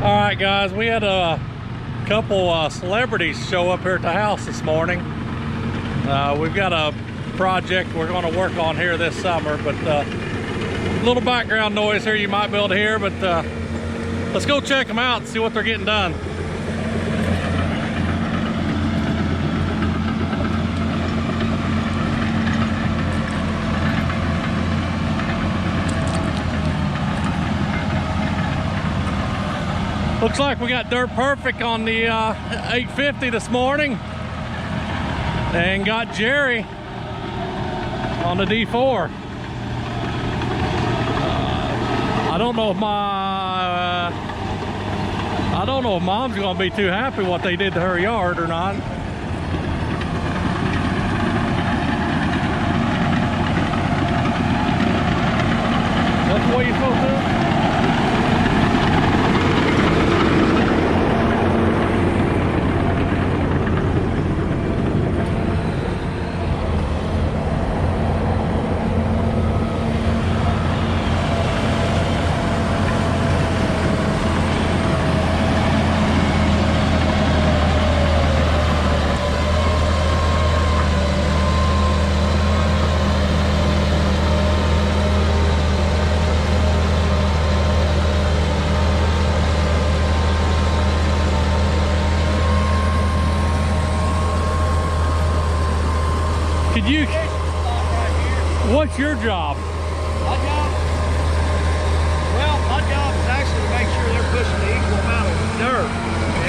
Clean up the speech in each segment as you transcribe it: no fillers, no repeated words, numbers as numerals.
All right, guys, we had a couple celebrities show up here at the house this morning. We've got a project we're going to work on here this summer, but a little background noise here you might be able to hear, but let's go check them out and see what they're getting done. Looks like we got Dirt Perfect on the 850 this morning, and got Jerry on the D4. I don't know if Mom's gonna be too happy what they did to her yard or not. That's the way you're supposed to do it? What's your job? My job? Well, my job is actually to make sure they're pushing the equal amount of dirt.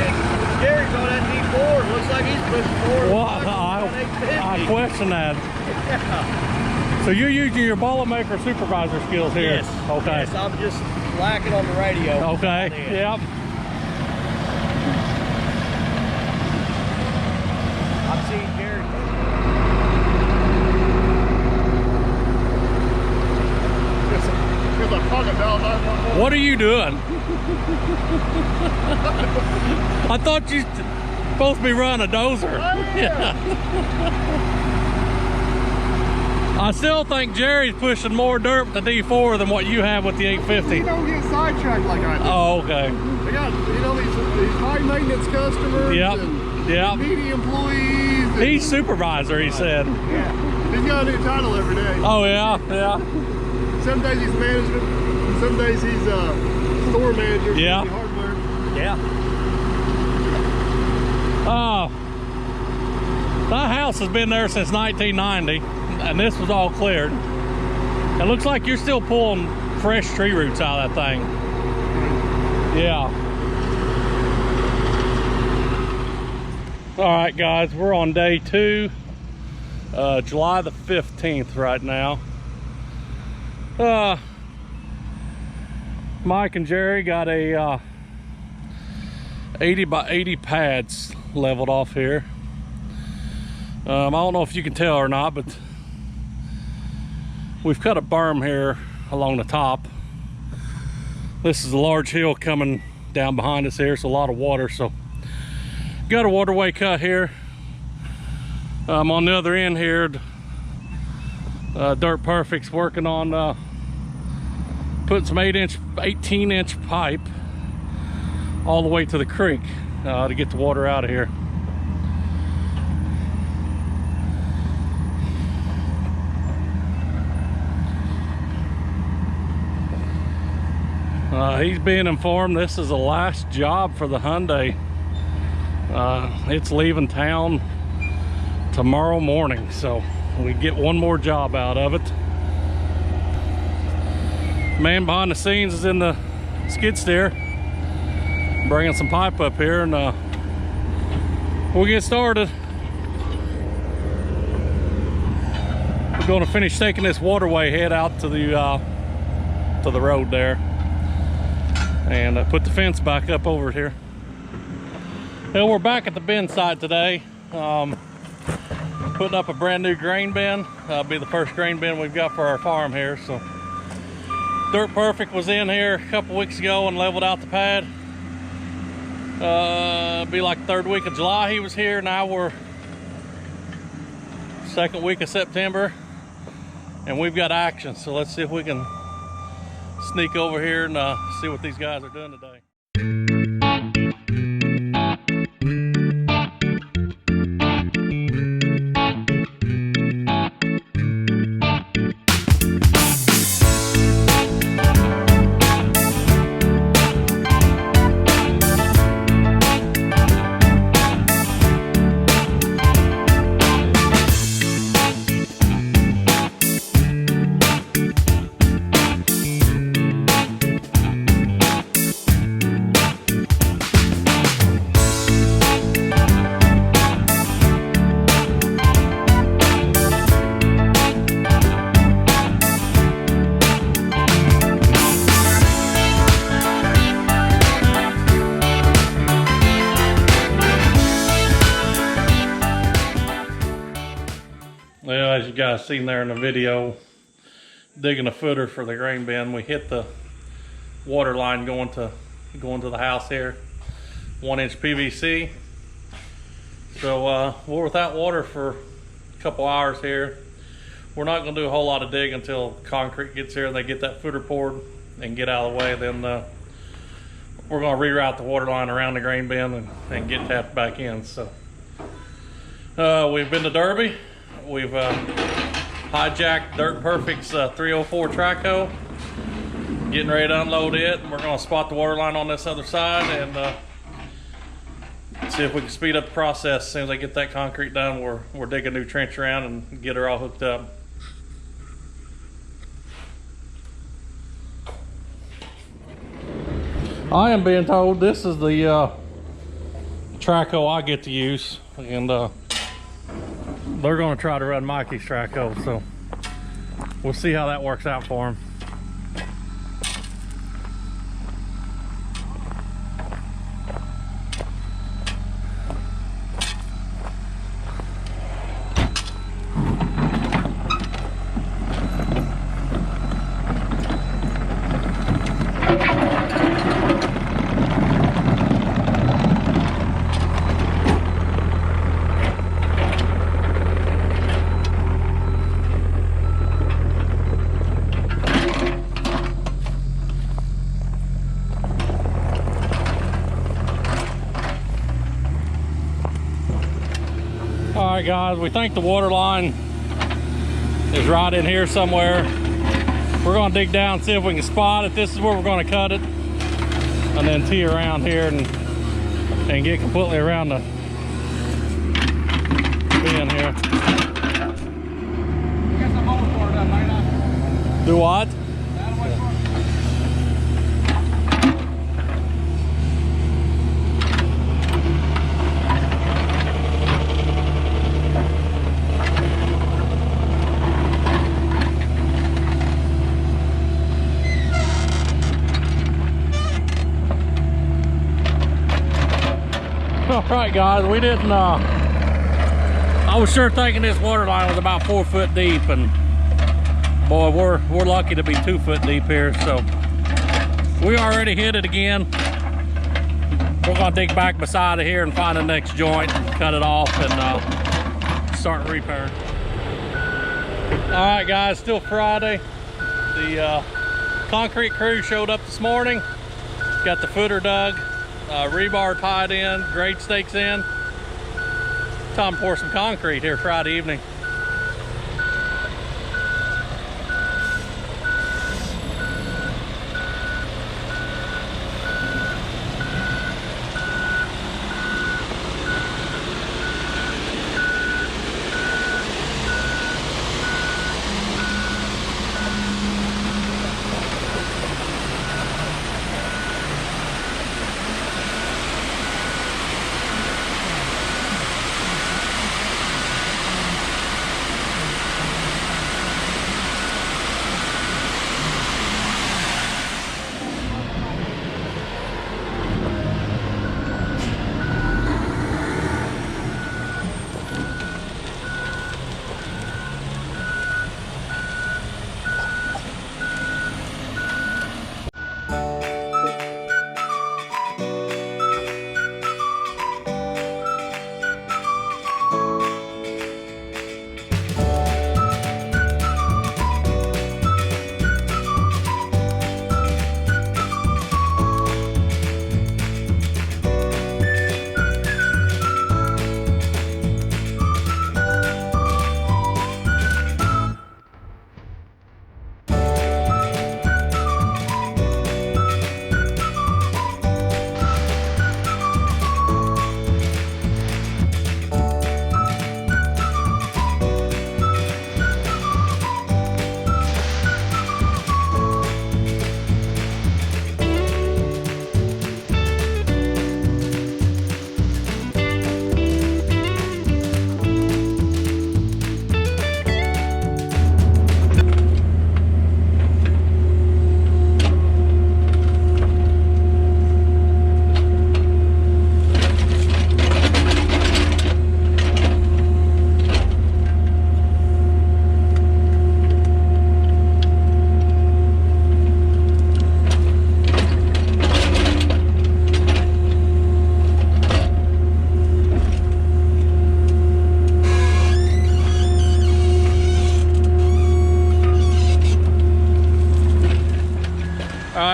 And Gary's on that D4. It looks like he's pushing forward. Well, I question that. Yeah. So you're using your Boilermaker supervisor skills here? Yes. Okay. Yes, I'm just lacking on the radio. Okay. Yep. I've seen Gary. What are you doing? I thought you were supposed to be running a dozer. Oh, yeah. I still think Jerry's pushing more dirt with the D4 than what you have with the 850. You don't get sidetracked like I do. Oh, okay. They got, these high maintenance customers. Yep. And needy employees. And, He's supervisor, he said. Yeah. He's got a new title every day. Oh, yeah, yeah. Some days he's management, and some days he's store manager. Yeah. Hardware. Yeah. That house has been there since 1990, and this was all cleared. It looks like you're still pulling fresh tree roots out of that thing. Yeah. All right, guys, we're on day 2, July the 15th right now. Mike and Jerry got a 80 by 80 pads leveled off here. I don't know if you can tell or not, but we've cut a berm here along the top. This is a large hill coming down behind us here, so a lot of water, so got a waterway cut here. On the other end here, Dirt Perfect's working on putting some 18-inch pipe all the way to the creek to get the water out of here. He's being informed this is the last job for the Hyundai. It's leaving town tomorrow morning, so we get one more job out of it. Man behind the scenes is in the skid steer, bringing some pipe up here, and we'll get started. We're going to finish taking this waterway head out to the road there, and put the fence back up over here. Well, we're back at the bin site today, putting up a brand new grain bin. That'll be the first grain bin we've got for our farm here. So Dirt Perfect was in here a couple weeks ago and leveled out the pad. Be like the 3rd week of July he was here. Now we're 2nd week of September, and we've got action. So let's see if we can sneak over here and see what these guys are doing today. guys seen there in the video, digging a footer for the grain bin. We hit the water line going to the house here, 1-inch PVC. So we're without water for a couple hours here. We're not going to do a whole lot of digging until concrete gets here and they get that footer poured and get out of the way. Then we're going to reroute the water line around the grain bin and get tapped back in. So we've been to Derby. We've hijacked Dirt Perfect's 304 Traco. Getting ready to unload it. We're going to spot the water line on this other side and see if we can speed up the process. As soon as I get that concrete done, we're digging a new trench around and get her all hooked up. I am being told this is the Traco I get to use, and they're going to try to run Mikey's Traco, so we'll see how that works out for him. Alright guys, we think the water line is right in here somewhere. We're going to dig down and see if we can spot it. This is where we're going to cut it and then tee around here and get completely around the bin here. Do what? Alright guys, we didn't, I was sure thinking this water line was about 4 foot deep, and boy, we're lucky to be 2 foot deep here, so we already hit it again. We're gonna dig back beside it here and find the next joint and cut it off and start repairing. Alright guys, still Friday. The concrete crew showed up this morning, got the footer dug. Rebar tied in, grade stakes in. Time to pour some concrete here Friday evening.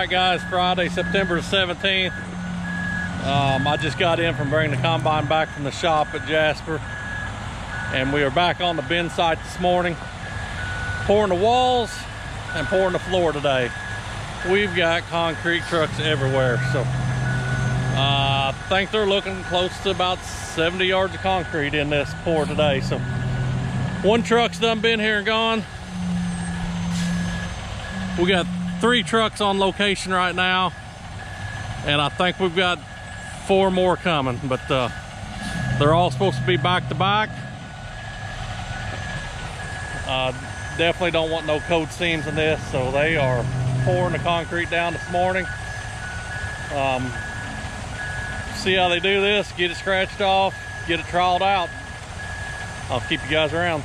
right, guys, Friday, September 17th. I just got in from bringing the combine back from the shop at Jasper, and we are back on the bin site this morning, pouring the walls and pouring the floor today. We've got concrete trucks everywhere, so I think they're looking close to about 70 yards of concrete in this pour today. So one truck's done been here and gone. We got 3 trucks on location right now, and I think we've got 4 more coming, but they're all supposed to be back to back. Definitely don't want no code seams in this, so they are pouring the concrete down this morning. See how they do this, get it scratched off, get it troweled out. I'll keep you guys around.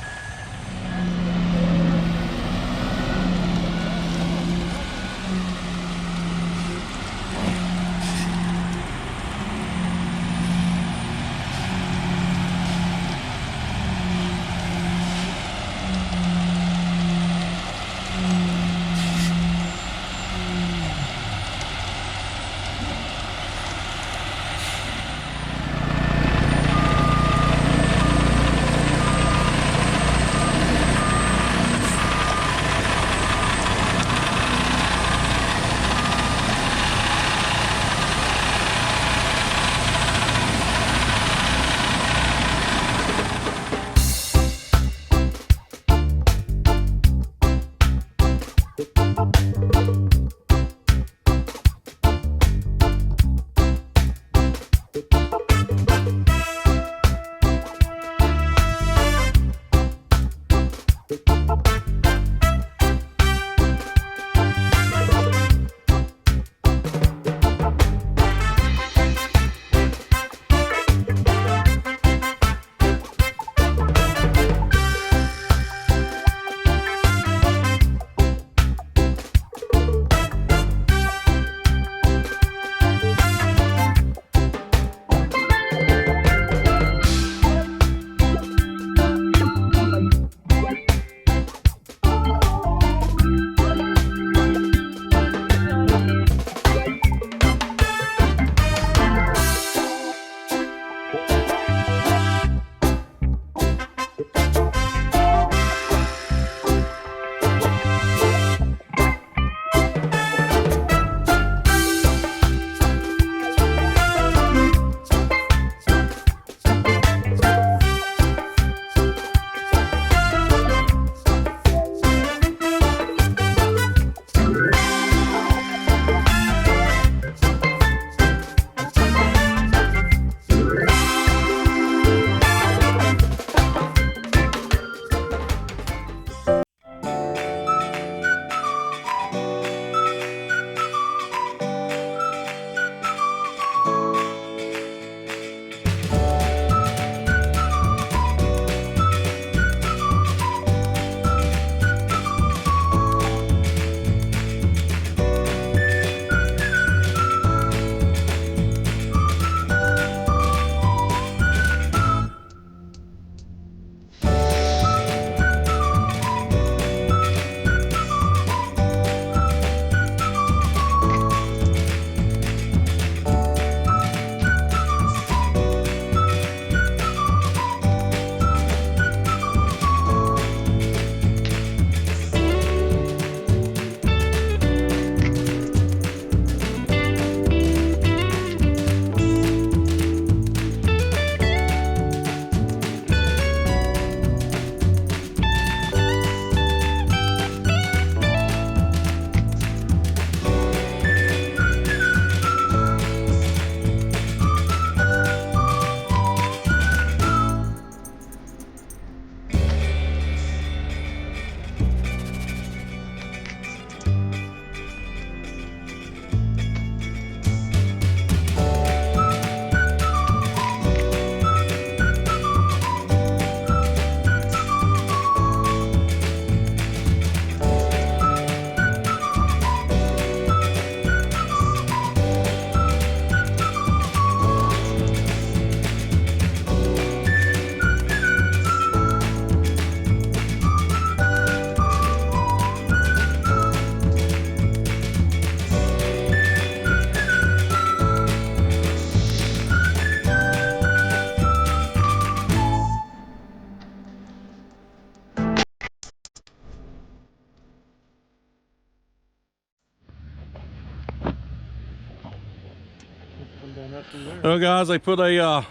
Well, guys, they put a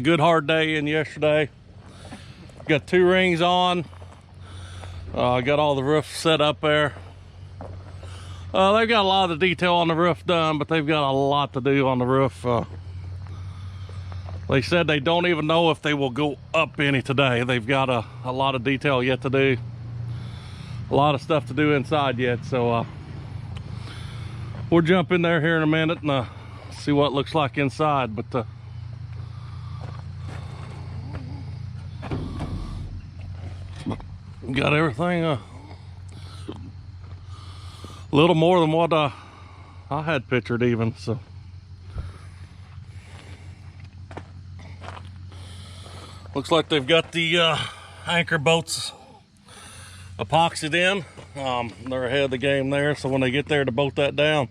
good hard day in yesterday. Got 2 rings on. Got all the roof set up there. They've got a lot of the detail on the roof done, but they've got a lot to do on the roof. They said they don't even know if they will go up any today. They've got a lot of detail yet to do. A lot of stuff to do inside yet, so we'll jump in there here in a minute and see what it looks like inside. But got everything a little more than what I had pictured even, so. Looks like they've got the anchor bolts epoxied in. They're ahead of the game there, so when they get there to bolt that down.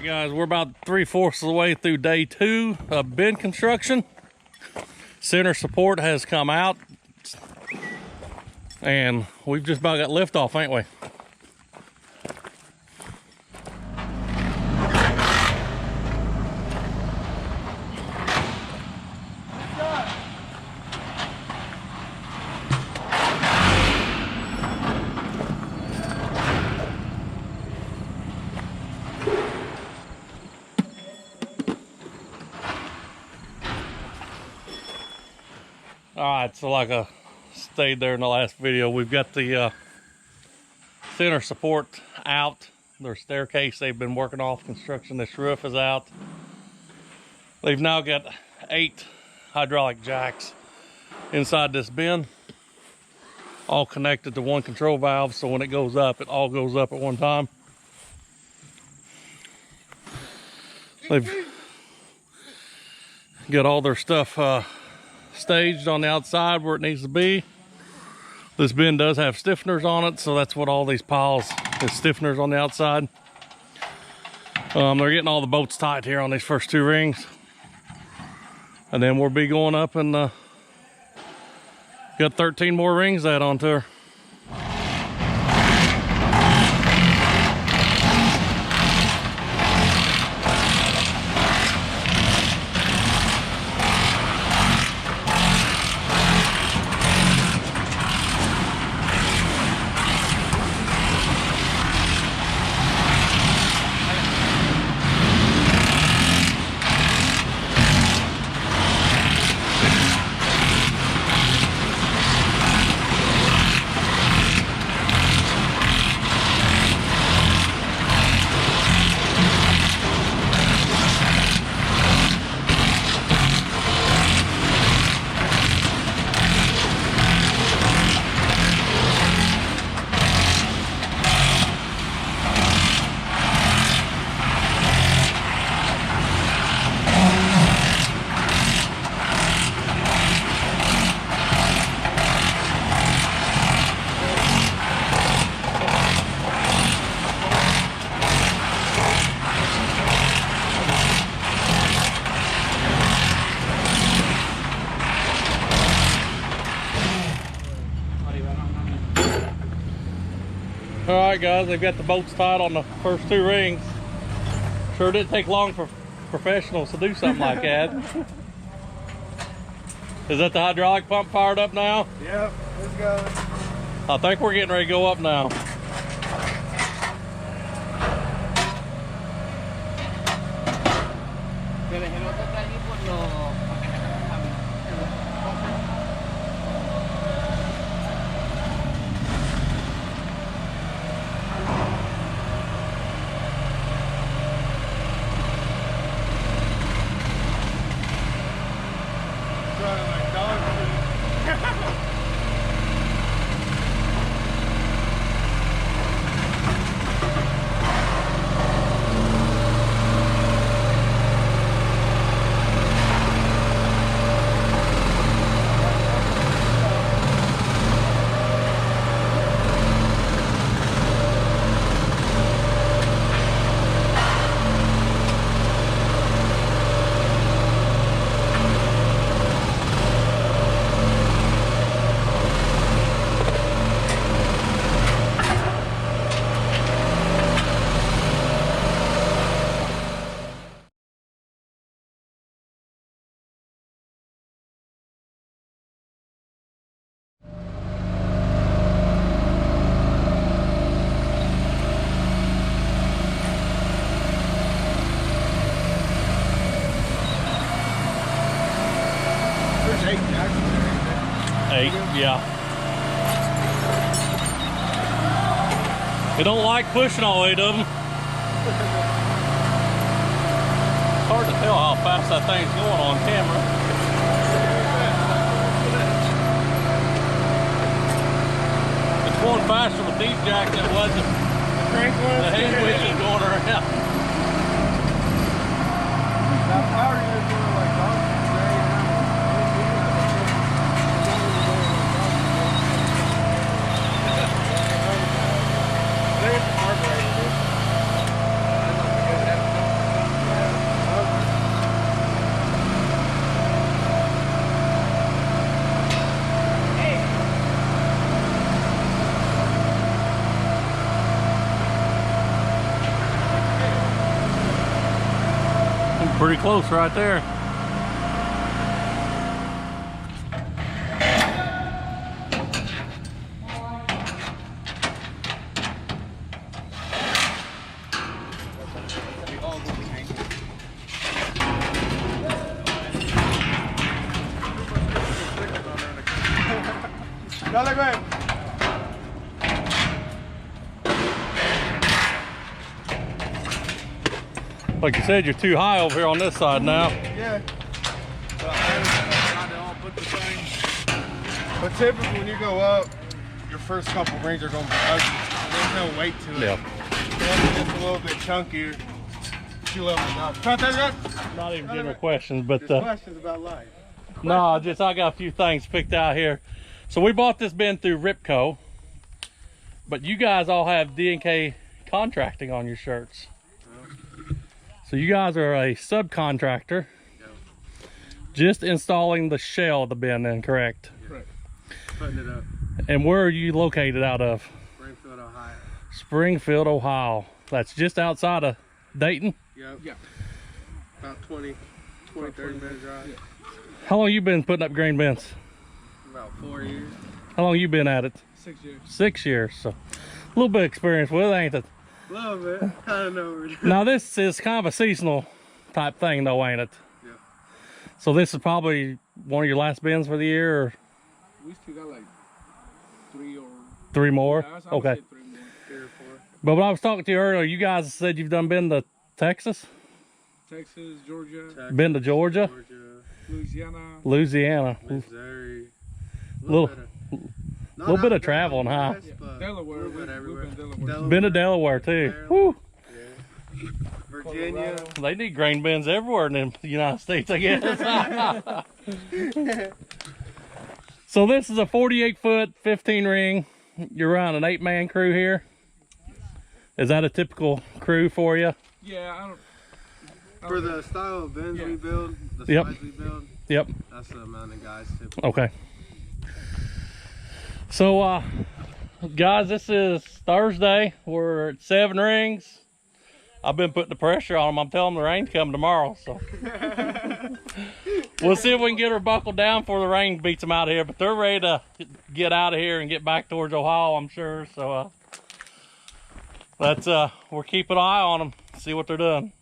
Guys, we're about 3/4 of the way through day 2 of bin construction. Center support has come out, and we've just about got liftoff, ain't we? Alright, so like I stayed there in the last video, we've got the center support out. Their staircase they've been working off construction. This roof is out. They've now got 8 hydraulic jacks inside this bin, all connected to one control valve, so when it goes up, it all goes up at one time. They've got all their stuff staged on the outside where it needs to be. This bin does have stiffeners on it, so that's what all these piles is, stiffeners on the outside. They're getting all the bolts tight here on these first 2 rings, and then we'll be going up and got 13 more rings to add onto her. All right, guys, they've got the bolts tied on the first 2 rings. Sure didn't take long for professionals to do something like that. Is that the hydraulic pump fired up now? Yep, let's go. I think we're getting ready to go up now. There's 8 jacks in there, ain't there? 8, yeah. They don't like pushing all 8 of them. It's hard to tell how fast that thing's going on camera. It's going faster with these jacks than it was the hand winches going around. That power unit's doing like dogs. Pretty close right there. Dale, güey. Like you said, you're too high over here on this side now. Yeah. But typically when you go up, your first couple rings are going to be ugly. There's no weight to it. Yeah. Then it's a little bit chunkier. You level it up. Not even general questions, but Just questions about life. no, I got a few things picked out here. So we bought this bin through Ripco, but you guys all have D&K contracting on your shirts. So you guys are a subcontractor, just installing the shell of the bin then, correct? Correct. Putting it up. And where are you located out of? Springfield, Ohio. Springfield, Ohio. That's just outside of Dayton? Yep. Yeah. About 30 minute drive. Yeah. How long you been putting up grain bins? About 4 years. How long you been at it? 6 years. 6 years. So a little bit of experience with it, ain't it? A little bit. I don't know. Now this is kind of a seasonal type thing though, ain't it? Yeah. So this is probably one of your last bins for the year, or We still got like 3 more? Yeah, I would Okay. say 3 more. 3 or 4. But when I was talking to you earlier, you guys said you've done been to Texas? Texas, Georgia, Been to Georgia? Louisiana. Missouri. Little bit of traveling, huh? Delaware. We've been Delaware. Been to Delaware too. Woo. Yeah. Virginia. They need grain bins everywhere in the United States, I guess. So this is a 48-foot, 15 ring. You're around an 8-man crew here. Is that a typical crew for you? Yeah, I don't. For the style of bins we build, the Yep. size we build, Yep. that's the amount of guys typically. Okay. So Guys, this is Thursday. We're at 7 rings. I've been putting the pressure on them. I'm telling them the rain's coming tomorrow, so we'll see if we can get her buckled down before the rain beats them out of here. But they're ready to get out of here and get back towards Ohio, I'm sure. So we're keeping an eye on them, see what they're doing.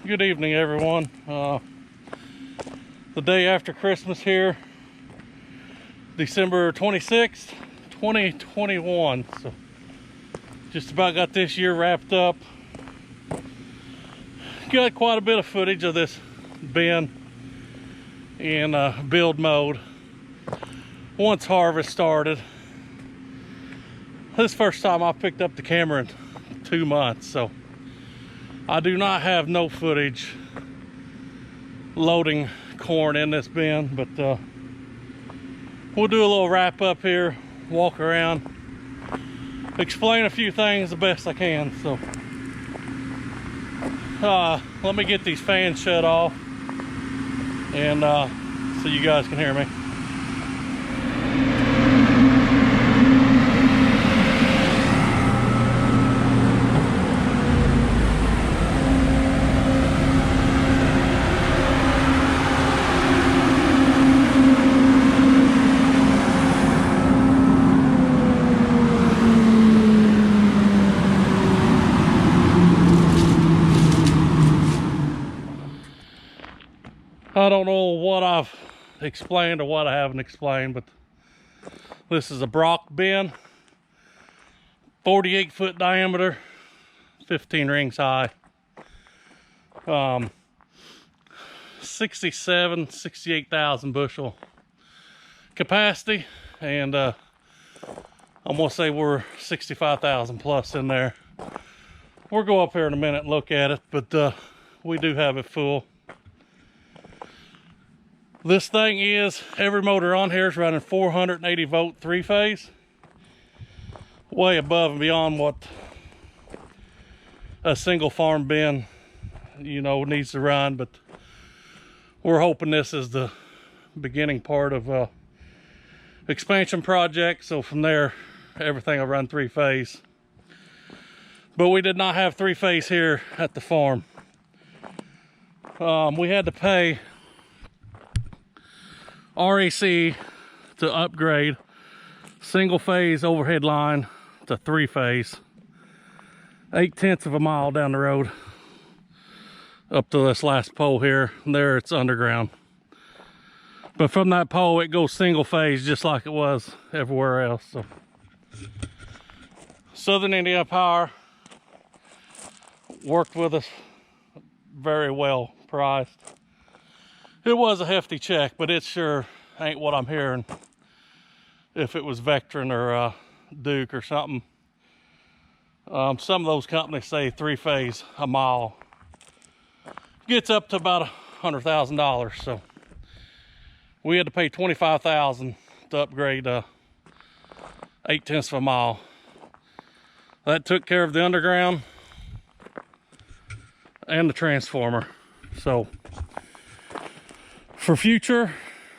Good evening, everyone. The day after Christmas here, December 26th, 2021. So just about got this year wrapped up. Got quite a bit of footage of this bin in build mode once harvest started. This is the first time I picked up the camera in 2 months, so I do not have no footage loading corn in this bin, but we'll do a little wrap up here, walk around, explain a few things the best I can. So let me get these fans shut off and so you guys can hear me. I don't know what I've explained or what I haven't explained, but this is a Brock bin, 48-foot diameter, 15 rings high, 68,000 bushel capacity, and I'm gonna say we're 65,000 plus in there. We'll go up here in a minute and look at it, but we do have it full. This thing is, every motor on here is running 480 volt 3-phase. Way above and beyond what a single farm bin, you know, needs to run. But we're hoping this is the beginning part of a expansion project. So from there, everything will run 3-phase. But we did not have 3-phase here at the farm. We had to pay REC to upgrade single phase overhead line to 3-phase, 0.8 of a mile down the road up to this last pole here. There it's underground, but from that pole it goes single phase just like it was everywhere else. So Southern Indiana Power worked with us, very well priced. It was a hefty check, but it sure ain't what I'm hearing if it was Vectron or Duke or something. Some of those companies say 3-phase a mile. Gets up to about $100,000. So we had to pay $25,000 to upgrade 0.8 of a mile. That took care of the underground and the transformer. So for future,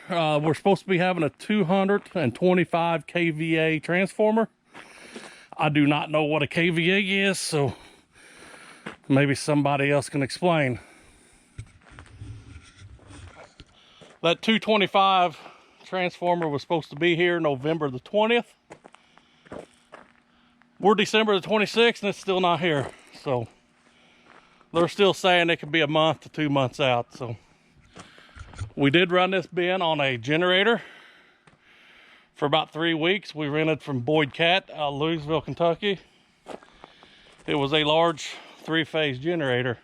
we're supposed to be having a 225 kVA transformer. I do not know what a kVA is, so maybe somebody else can explain. That 225 transformer was supposed to be here November the 20th. We're December the 26th and it's still not here. So they're still saying it could be a month to 2 months out. So we did run this bin on a generator for about 3 weeks. We rented from Boyd Cat out of Louisville, Kentucky. It was a large 3-phase generator.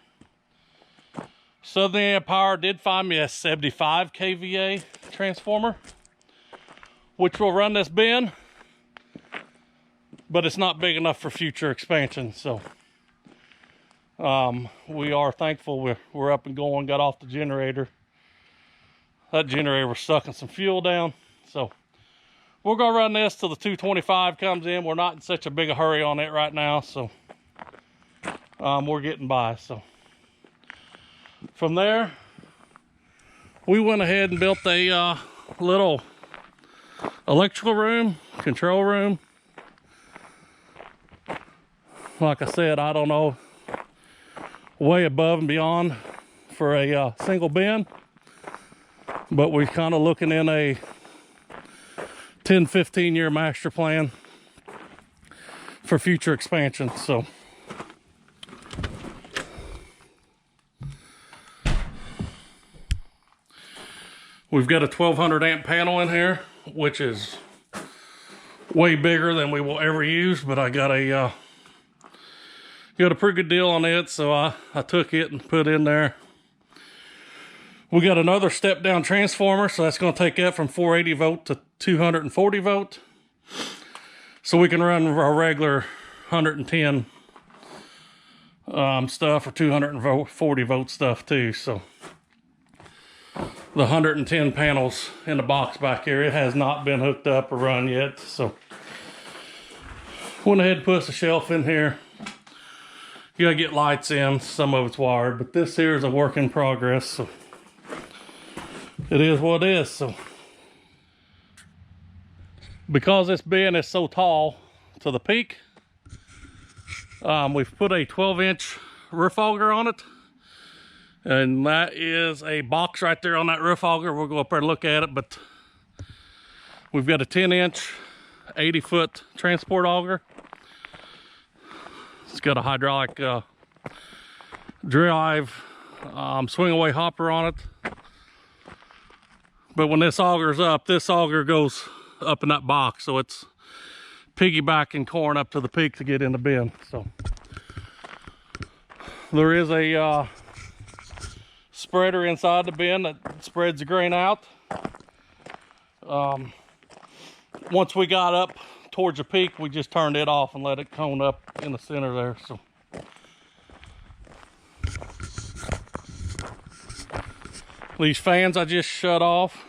Southern Indiana Power did find me a 75 kVA transformer, which will run this bin, but it's not big enough for future expansion. So we are thankful we're up and going, got off the generator. That generator was sucking some fuel down. So we're gonna run this till the 225 comes in. We're not in such a big a hurry on it right now, so we're getting by. So from there, we went ahead and built a little electrical room, control room. Like I said, I don't know, way above and beyond for a single bin, but we're kind of looking in a 10-15 year master plan for future expansion. So we've got a 1200 amp panel in here, which is way bigger than we will ever use, but I got a pretty good deal on it, so I took it and put it in there. We got another step down transformer, so that's going to take that from 480 volt to 240 volt. So we can run our regular 110 stuff or 240 volt stuff too. So the 110 panels in the box back here, it has not been hooked up or run yet. So went ahead and put a shelf in here. You gotta get lights in, some of it's wired, but this here is a work in progress. So it is what it is. So because this bin is so tall to the peak, we've put a 12-inch roof auger on it, and that is a box right there on that roof auger. We'll go up there and look at it, but we've got a 10-inch 80-foot transport auger. It's got a hydraulic drive swing away hopper on it. But when this auger's up, this auger goes up in that box, so it's piggybacking corn up to the peak to get in the bin. So there is a spreader inside the bin that spreads the grain out. Once we got up towards the peak, we just turned it off and let it cone up in the center there. So these fans I just shut off,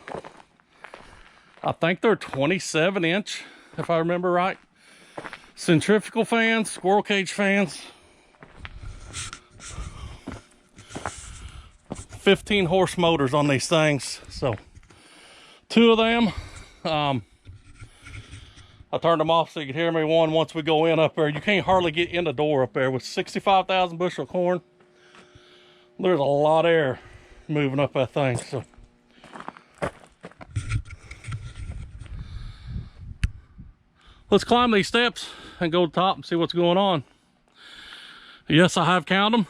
I think they're 27-inch, if I remember right. Centrifugal fans, squirrel cage fans. 15 horse motors on these things. So 2 of them, I turned them off so you could hear me. One, once we go in up there, you can't hardly get in the door up there. With 65,000 bushel of corn, there's a lot of air moving up that thing. So let's climb these steps and go to the top and see what's going on. Yes, I have counted them.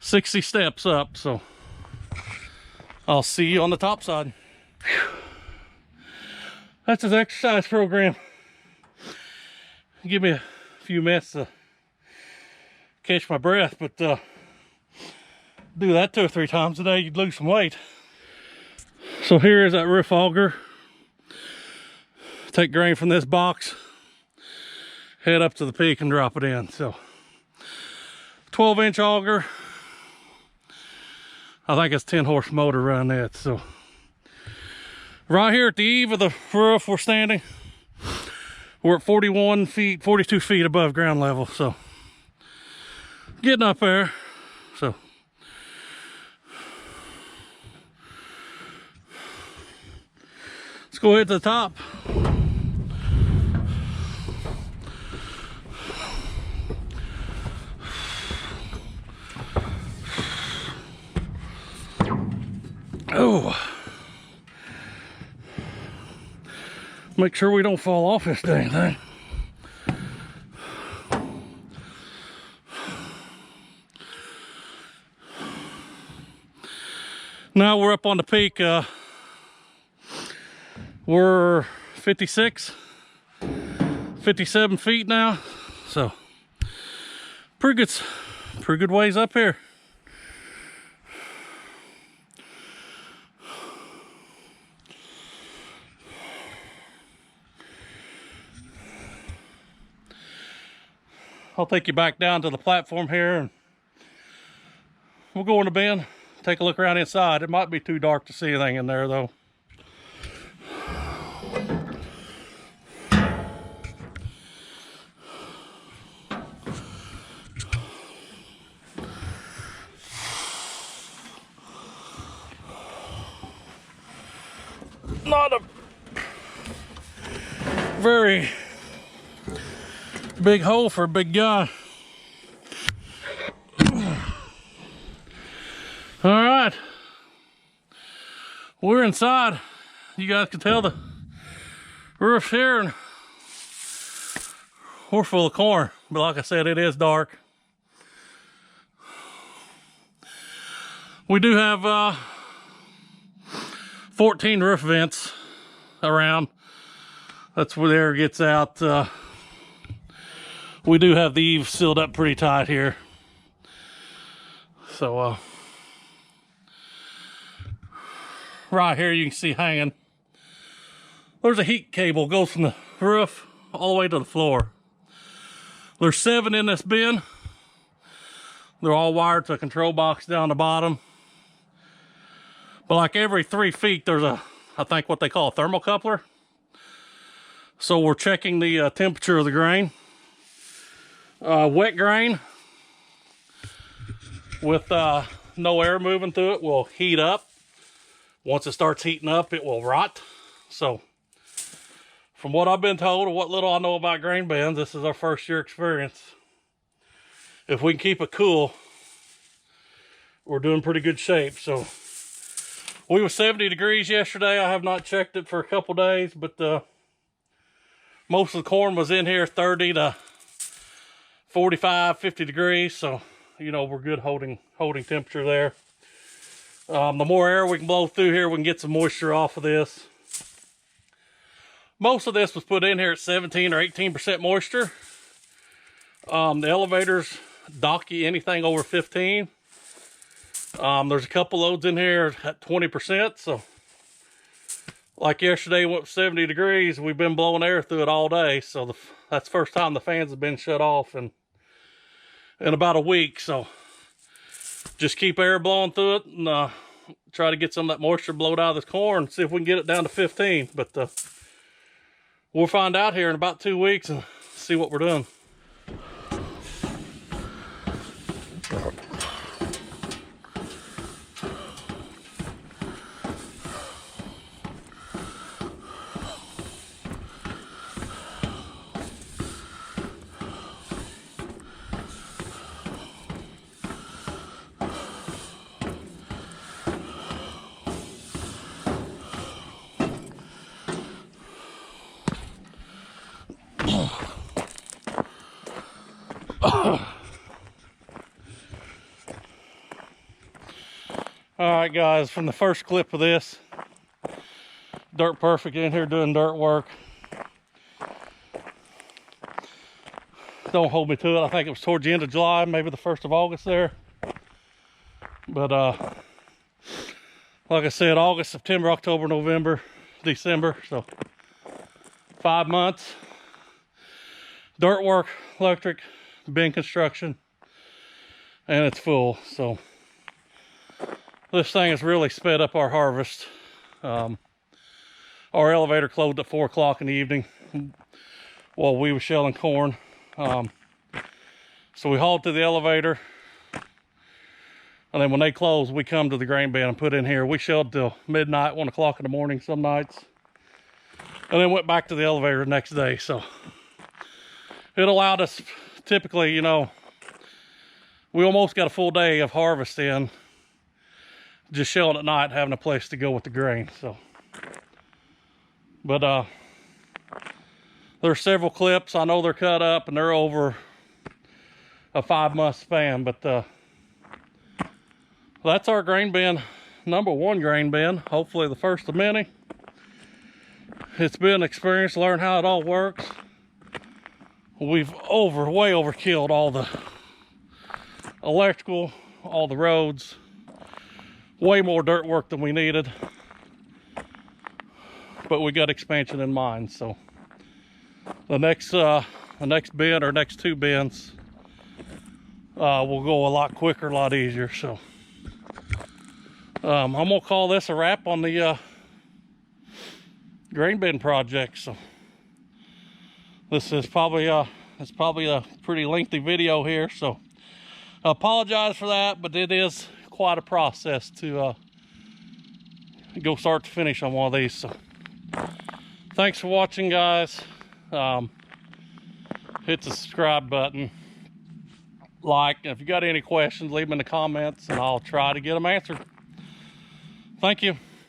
60 steps up, so I'll see you on the top side. Whew. That's his exercise program. Give me a few minutes to catch my breath, but do that 2 or 3 times a day, you'd lose some weight. So here is that roof auger. Take grain from this box, head up to the peak and drop it in. So 12-inch auger. I think it's 10-horse motor running that. So right here at the eave of the roof we're standing, we're at 41 feet, 42 feet above ground level. So getting up there. So let's go ahead to the top. Oh, make sure we don't fall off this dang thing. Now we're up on the peak. We're 56, 57 feet now. So pretty good ways up here. I'll take you back down to the platform here and we'll go in the bin, take a look around inside. It might be too dark to see anything in there though. Not a very big hole for a big guy. All right, we're inside. You guys can tell the roof's here and we're full of corn, but like I said, it is dark. We do have 14 roof vents around. That's where the air gets out. We do have the eaves sealed up pretty tight here. So right here you can see hanging, there's a heat cable, goes from the roof all the way to the floor. There's 7 in this bin. They're all wired to a control box down the bottom. But like every 3 feet, there's I think what they call a thermocoupler. So we're checking the temperature of the grain. Wet grain with no air moving through it will heat up. Once it starts heating up, it will rot. So from what I've been told or what little I know about grain bins, this is our first year experience. If we can keep it cool, we're doing pretty good shape. So we were 70 degrees yesterday. I have not checked it for a couple days, but most of the corn was in here 30 to 45, 50 degrees. So, you know, we're good holding temperature there. The more air we can blow through here, we can get some moisture off of this. Most of this was put in here at 17 or 18% moisture. The elevators dock you anything over 15. There's a couple loads in here at 20%. So like yesterday went 70 degrees. We've been blowing air through it all day. So that's the first time the fans have been shut off in about a week. So just keep air blowing through it and try to get some of that moisture blowed out of this corn. See if we can get it down to 15. But we'll find out here in about 2 weeks and see what we're doing. Alright guys, from the first clip of this, Dirt Perfect in here doing dirt work. Don't hold me to it, I think it was towards the end of July, maybe the 1st of August there. But like I said, August, September, October, November, December, so 5 months. dirt work, electric, bin construction, and it's full. So this thing has really sped up our harvest. Our elevator closed at 4 o'clock in the evening while we were shelling corn. So we hauled to the elevator, and then when they closed, we come to the grain bin and put in here. We shelled till midnight, 1 o'clock in the morning some nights, and then went back to the elevator the next day. So it allowed us, typically, you know, we almost got a full day of harvest in, just shelling at night, having a place to go with the grain. So, but there's several clips. I know they're cut up and they're over a 5-month span, but that's our grain bin, #1 grain bin, hopefully the first of many. It's been an experience, learn how it all works. We've way overkilled all the electrical, all the roads, way more dirt work than we needed, but we got expansion in mind. So the next bin or next 2 bins will go a lot quicker, a lot easier. So I'm gonna call this a wrap on the grain bin project. So this is probably a pretty lengthy video here, so I apologize for that, but it is quite a process to go start to finish on one of these. So thanks for watching, guys. Hit the subscribe button, like, and if you got any questions, leave them in the comments and I'll try to get them answered. Thank you.